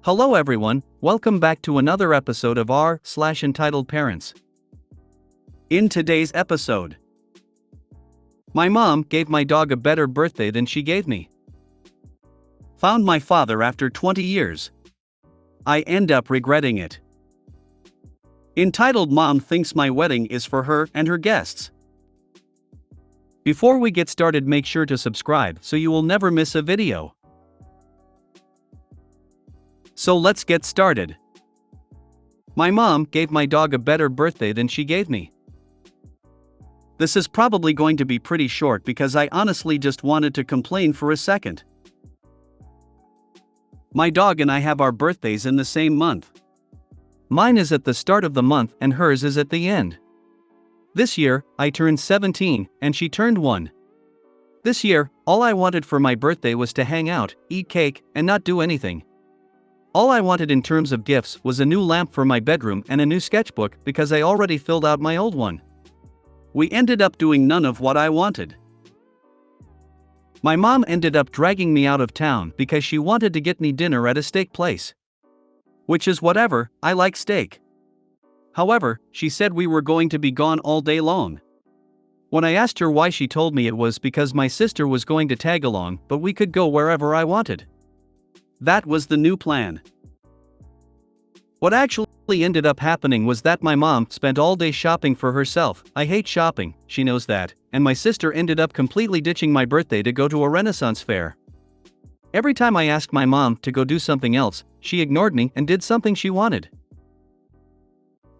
Hello everyone, welcome back to another episode of r/Entitled Parents. In today's episode, my mom gave my dog a better birthday than she gave me. Found my father after 20 years. I end up regretting it. Entitled Mom thinks my wedding is for her and her guests. Before we get started, make sure to subscribe so you will never miss a video. So let's get started. My mom gave my dog a better birthday than she gave me. This is probably going to be pretty short because I honestly just wanted to complain for a second. My dog and I have our birthdays in the same month. Mine is at the start of the month and hers is at the end. This year, I turned 17 and she turned 1. This year, all I wanted for my birthday was to hang out, eat cake, and not do anything. All I wanted in terms of gifts was a new lamp for my bedroom and a new sketchbook because I already filled out my old one. We ended up doing none of what I wanted. My mom ended up dragging me out of town because she wanted to get me dinner at a steak place. Which is whatever, I like steak. However, she said we were going to be gone all day long. When I asked her why, she told me it was because my sister was going to tag along, but we could go wherever I wanted. That was the new plan. What actually ended up happening was that my mom spent all day shopping for herself. I hate shopping, she knows that, and my sister ended up completely ditching my birthday to go to a Renaissance fair. Every time I asked my mom to go do something else, she ignored me and did something she wanted.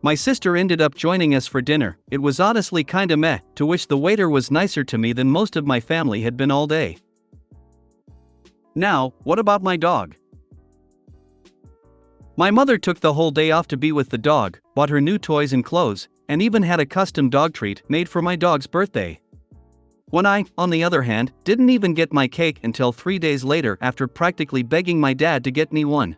My sister ended up joining us for dinner. It was honestly kinda meh, to which the waiter was nicer to me than most of my family had been all day. Now, what about my dog? My mother took the whole day off to be with the dog, bought her new toys and clothes, and even had a custom dog treat made for my dog's birthday. When I, on the other hand, didn't even get my cake until 3 days later after practically begging my dad to get me one.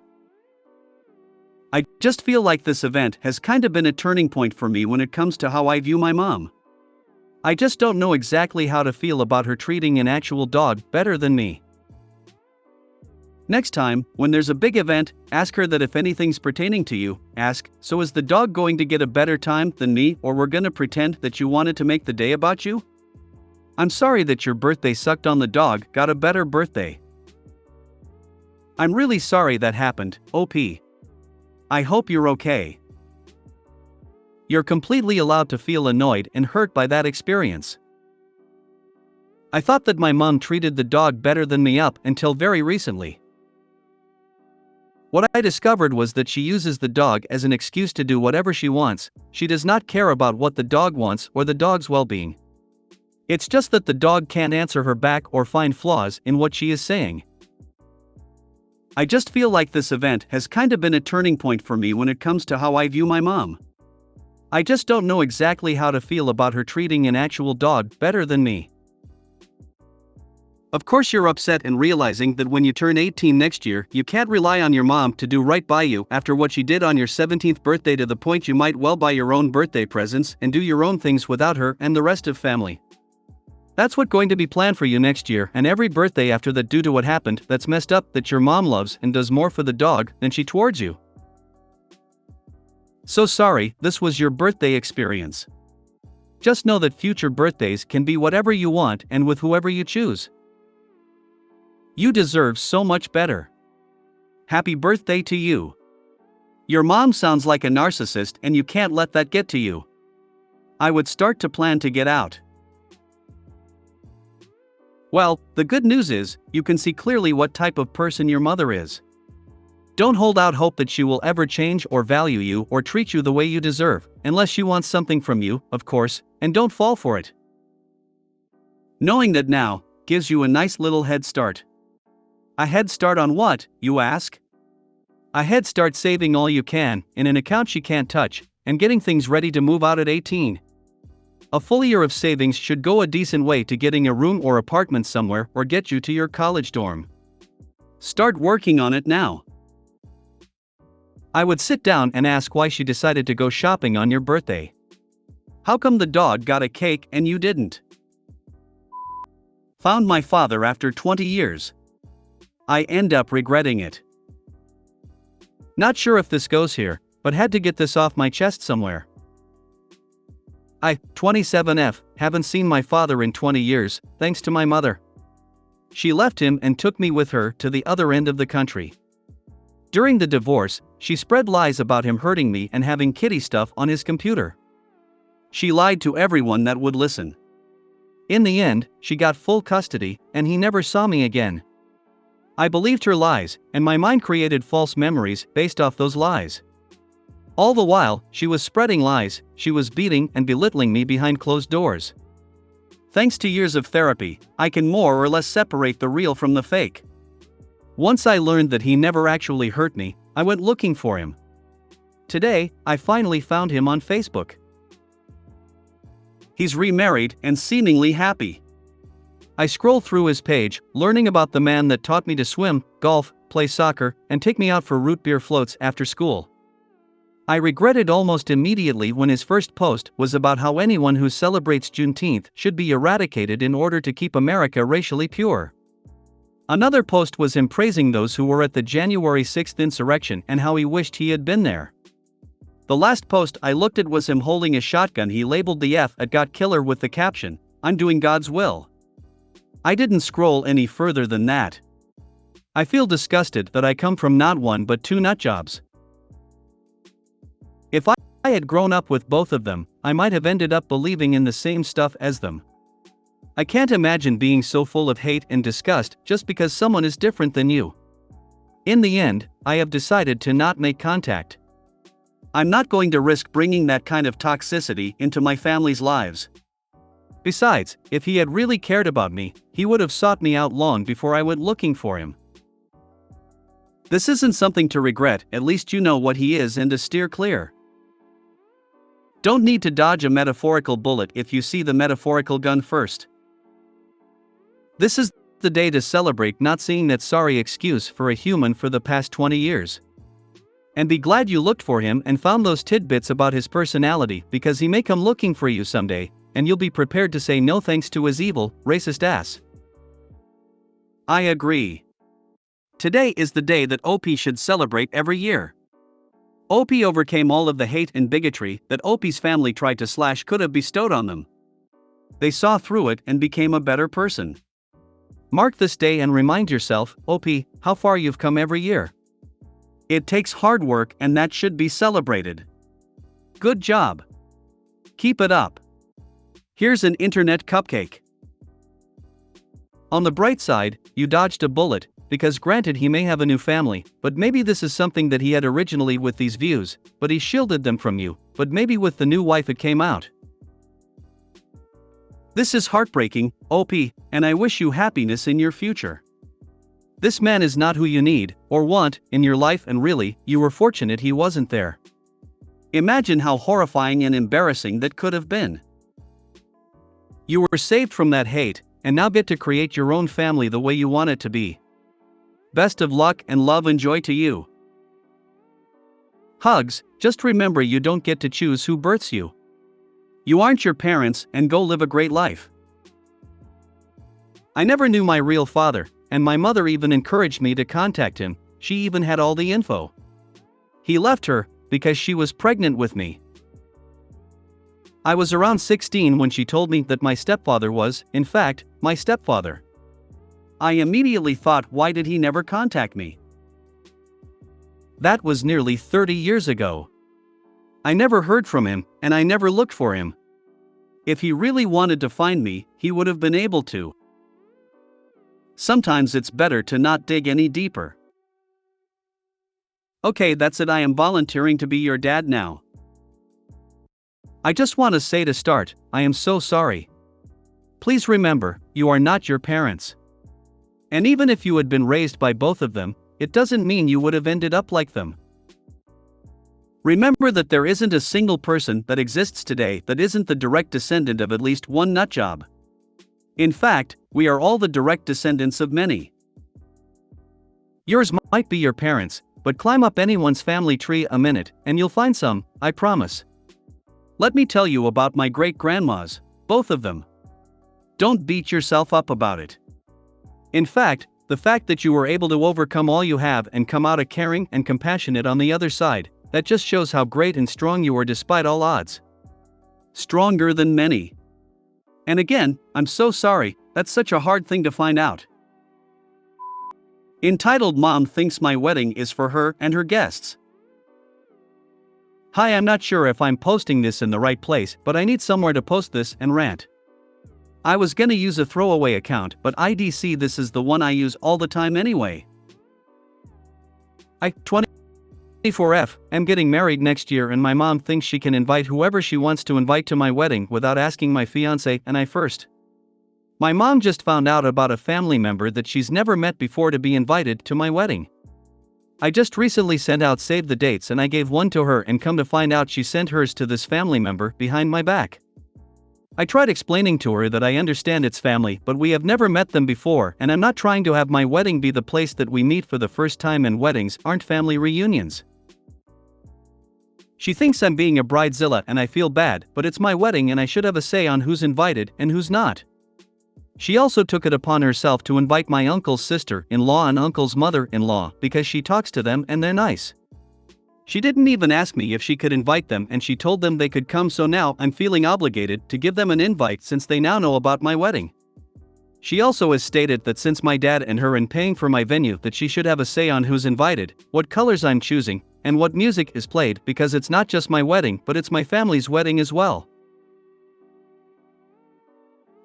I just feel like this event has kinda been a turning point for me when it comes to how I view my mom. I just don't know exactly how to feel about her treating an actual dog better than me. Next time, when there's a big event, ask her that if anything's pertaining to you, ask, so is the dog going to get a better time than me, or we're gonna pretend that you wanted to make the day about you? I'm sorry that your birthday sucked on the dog got a better birthday. I'm really sorry that happened, OP. I hope you're okay. You're completely allowed to feel annoyed and hurt by that experience. I thought that my mom treated the dog better than me up until very recently. What I discovered was that she uses the dog as an excuse to do whatever she wants. She does not care about what the dog wants or the dog's well-being. It's just that the dog can't answer her back or find flaws in what she is saying. I just feel like this event has kinda been a turning point for me when it comes to how I view my mom. I just don't know exactly how to feel about her treating an actual dog better than me. Of course you're upset and realizing that when you turn 18 next year, you can't rely on your mom to do right by you after what she did on your 17th birthday, to the point you might well buy your own birthday presents and do your own things without her and the rest of family. That's what's going to be planned for you next year and every birthday after that, due to what happened. That's messed up that your mom loves and does more for the dog than she towards you. So sorry, this was your birthday experience. Just know that future birthdays can be whatever you want and with whoever you choose. You deserve so much better. Happy birthday to you. Your mom sounds like a narcissist and you can't let that get to you. I would start to plan to get out. Well, the good news is, you can see clearly what type of person your mother is. Don't hold out hope that she will ever change or value you or treat you the way you deserve, unless she wants something from you, of course, and don't fall for it. Knowing that now gives you a nice little head start. A head start on what, you ask? A head start saving all you can, in an account she can't touch, and getting things ready to move out at 18. A full year of savings should go a decent way to getting a room or apartment somewhere or get you to your college dorm. Start working on it now. I would sit down and ask why she decided to go shopping on your birthday. How come the dog got a cake and you didn't? Found my father after 20 years. I end up regretting it. Not sure if this goes here, but had to get this off my chest somewhere. 27F, haven't seen my father in 20 years, thanks to my mother. She left him and took me with her to the other end of the country. During the divorce, she spread lies about him hurting me and having kitty stuff on his computer. She lied to everyone that would listen. In the end, she got full custody, and he never saw me again. I believed her lies, and my mind created false memories based off those lies. All the while, she was spreading lies, she was beating and belittling me behind closed doors. Thanks to years of therapy, I can more or less separate the real from the fake. Once I learned that he never actually hurt me, I went looking for him. Today, I finally found him on Facebook. He's remarried and seemingly happy. I scroll through his page, learning about the man that taught me to swim, golf, play soccer, and take me out for root beer floats after school. I regretted almost immediately when his first post was about how anyone who celebrates Juneteenth should be eradicated in order to keep America racially pure. Another post was him praising those who were at the January 6th insurrection and how he wished he had been there. The last post I looked at was him holding a shotgun he labeled the F at Got Killer with the caption, "I'm doing God's will." I didn't scroll any further than that. I feel disgusted that I come from not one but two nutjobs. If I had grown up with both of them, I might have ended up believing in the same stuff as them. I can't imagine being so full of hate and disgust just because someone is different than you. In the end, I have decided to not make contact. I'm not going to risk bringing that kind of toxicity into my family's lives. Besides, if he had really cared about me, he would have sought me out long before I went looking for him. This isn't something to regret, at least you know what he is and to steer clear. Don't need to dodge a metaphorical bullet if you see the metaphorical gun first. This is the day to celebrate not seeing that sorry excuse for a human for the past 20 years. And be glad you looked for him and found those tidbits about his personality, because he may come looking for you someday, and you'll be prepared to say no thanks to his evil, racist ass. I agree. Today is the day that OP should celebrate every year. OP overcame all of the hate and bigotry that OP's family tried to / could have bestowed on them. They saw through it and became a better person. Mark this day and remind yourself, OP, how far you've come every year. It takes hard work and that should be celebrated. Good job. Keep it up. Here's an internet cupcake. On the bright side, you dodged a bullet, because granted he may have a new family, but maybe this is something that he had originally with these views, but he shielded them from you, but maybe with the new wife it came out. This is heartbreaking, OP, and I wish you happiness in your future. This man is not who you need, or want, in your life, and really, you were fortunate he wasn't there. Imagine how horrifying and embarrassing that could have been. You were saved from that hate, and now get to create your own family the way you want it to be. Best of luck and love and joy to you. Hugs, just remember you don't get to choose who births you. You aren't your parents, and go live a great life. I never knew my real father, and my mother even encouraged me to contact him, she even had all the info. He left her, because she was pregnant with me. I was around 16 when she told me that my stepfather was, in fact, my stepfather. I immediately thought, why did he never contact me? That was nearly 30 years ago. I never heard from him, and I never looked for him. If he really wanted to find me, he would have been able to. Sometimes it's better to not dig any deeper. Okay, that's it. I am volunteering to be your dad now. I just want to say to start, I am so sorry. Please remember, you are not your parents. And even if you had been raised by both of them, it doesn't mean you would have ended up like them. Remember that there isn't a single person that exists today that isn't the direct descendant of at least one nutjob. In fact, we are all the direct descendants of many. Yours might be your parents, but climb up anyone's family tree a minute, and you'll find some, I promise. Let me tell you about my great-grandmas, both of them. Don't beat yourself up about it. In fact, The fact that you were able to overcome all you have and come out a caring and compassionate on the other side, that just shows how great and strong you are despite all odds. Stronger than many. And again, I'm so sorry, that's such a hard thing to find out. Entitled Mom Thinks My Wedding is for Her and Her Guests. Hi, I'm not sure if I'm posting this in the right place, but I need somewhere to post this and rant. I was gonna use a throwaway account, but IDC, this is the one I use all the time anyway. I, 24F, am getting married next year and my mom thinks she can invite whoever she wants to invite to my wedding without asking my fiancé and I first. My mom just found out about a family member that she's never met before to be invited to my wedding. I just recently sent out save the dates and I gave one to her and come to find out she sent hers to this family member behind my back. I tried explaining to her that I understand it's family, but we have never met them before and I'm not trying to have my wedding be the place that we meet for the first time, and weddings aren't family reunions. She thinks I'm being a bridezilla and I feel bad, but it's my wedding and I should have a say on who's invited and who's not. She also took it upon herself to invite my uncle's sister-in-law and uncle's mother-in-law because she talks to them and they're nice. She didn't even ask me if she could invite them and she told them they could come, so now I'm feeling obligated to give them an invite since they now know about my wedding. She also has stated that since my dad and her are paying for my venue, that she should have a say on who's invited, what colors I'm choosing, and what music is played, because it's not just my wedding but it's my family's wedding as well.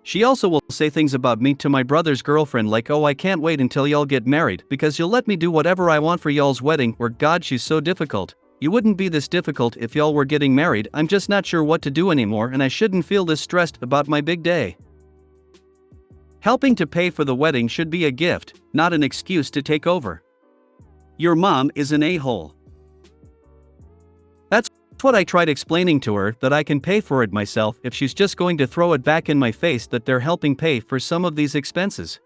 She also will say things about me to my brother's girlfriend like, oh, I can't wait until y'all get married because you'll let me do whatever I want for y'all's wedding, or God, she's so difficult. You wouldn't be this difficult if y'all were getting married. I'm just not sure what to do anymore and I shouldn't feel this stressed about my big day. Helping to pay for the wedding should be a gift, not an excuse to take over. Your mom is an a-hole. That's what I tried explaining to her, that I can pay for it myself if she's just going to throw it back in my face that they're helping pay for some of these expenses.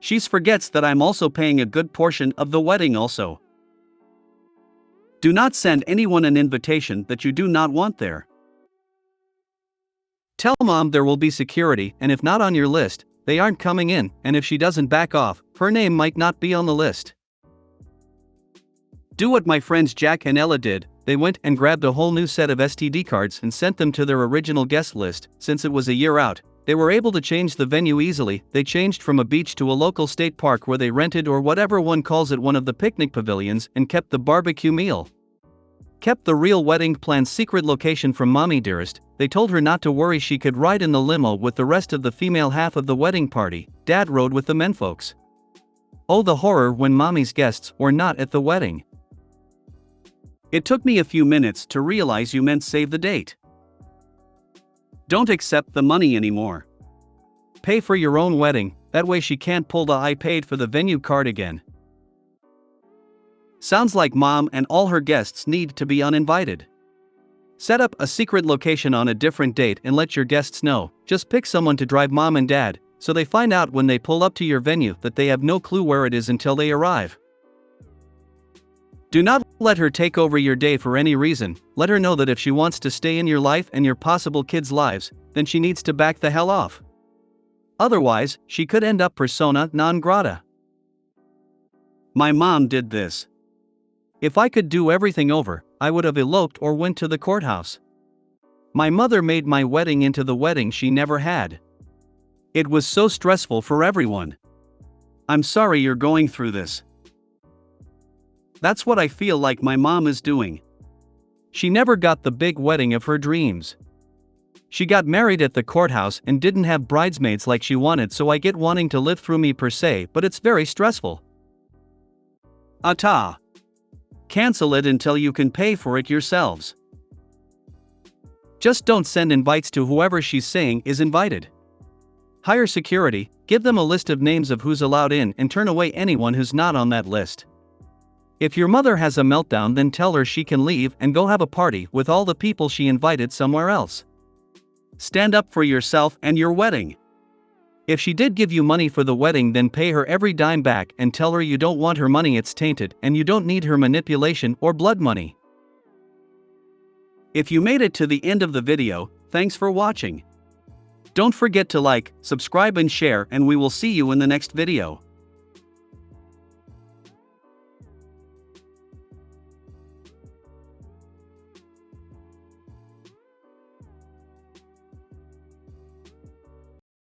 She forgets that I'm also paying a good portion of the wedding also. Do not send anyone an invitation that you do not want there. Tell mom there will be security, and if not on your list, they aren't coming in, and if she doesn't back off, her name might not be on the list. Do what my friends Jack and Ella did. They went and grabbed a whole new set of STD cards and sent them to their original guest list. Since it was a year out, they were able to change the venue easily. They changed from a beach to a local state park where they rented, or whatever one calls it, one of the picnic pavilions, and kept the barbecue meal. Kept the real wedding plan's secret location from mommy dearest. They told her not to worry, she could ride in the limo with the rest of the female half of the wedding party. Dad rode with the menfolks. Oh, the horror when mommy's guests were not at the wedding. It took me a few minutes to realize you meant save the date. Don't accept the money anymore. Pay for your own wedding, that way she can't pull the I paid for the venue card again. Sounds like mom and all her guests need to be uninvited. Set up a secret location on a different date and let your guests know. Just pick someone to drive mom and dad, so they find out when they pull up to your venue that they have no clue where it is until they arrive. Do not let her take over your day for any reason. Let her know that if she wants to stay in your life and your possible kids' lives, then she needs to back the hell off. Otherwise, she could end up persona non grata. My mom did this. If I could do everything over, I would have eloped or went to the courthouse. My mother made my wedding into the wedding she never had. It was so stressful for everyone. I'm sorry you're going through this. That's what I feel like my mom is doing. She never got the big wedding of her dreams. She got married at the courthouse and didn't have bridesmaids like she wanted, so I get wanting to live through me per se, but it's very stressful. Ata. Cancel it until you can pay for it yourselves. Just don't send invites to whoever she's saying is invited. Hire security, give them a list of names of who's allowed in, and turn away anyone who's not on that list. If your mother has a meltdown, then tell her she can leave and go have a party with all the people she invited somewhere else. Stand up for yourself and your wedding. If she did give you money for the wedding, then pay her every dime back and tell her you don't want her money, it's tainted, and you don't need her manipulation or blood money. If you made it to the end of the video, thanks for watching. Don't forget to like, subscribe and share, and we will see you in the next video.